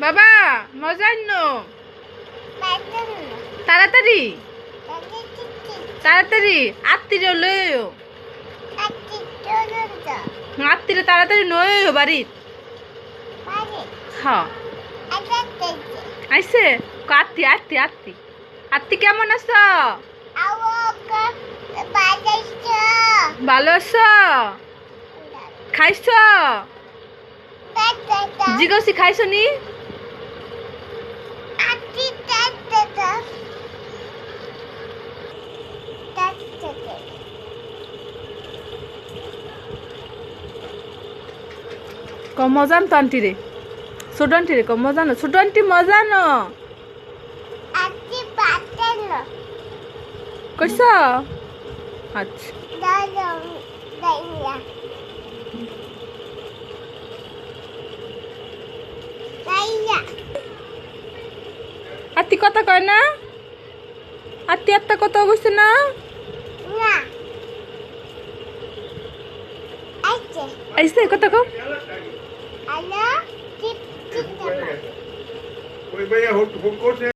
বাবা মজার নো তাড়াতাড়ি তাড়াতাড়ি আত্মীয় লইও আত্মীয় তাড়াতাড়ি নইও বাড়িত হ্যাঁ আইসে আত্মি আত্মি আত্মি আত্মি কেমন আছো ভালো আছো খাইছ জিগসি খাইছ নি মজান তো আন্টি রে ছোট আন্টি রে মজানো ছোট আন্টি মজানো কইছ আচ্ছা আত্তি কথা কয় না আত্তি আত্তা কথা কইছে না আইছে কথা কও ওই ভাইয়া হোক করছে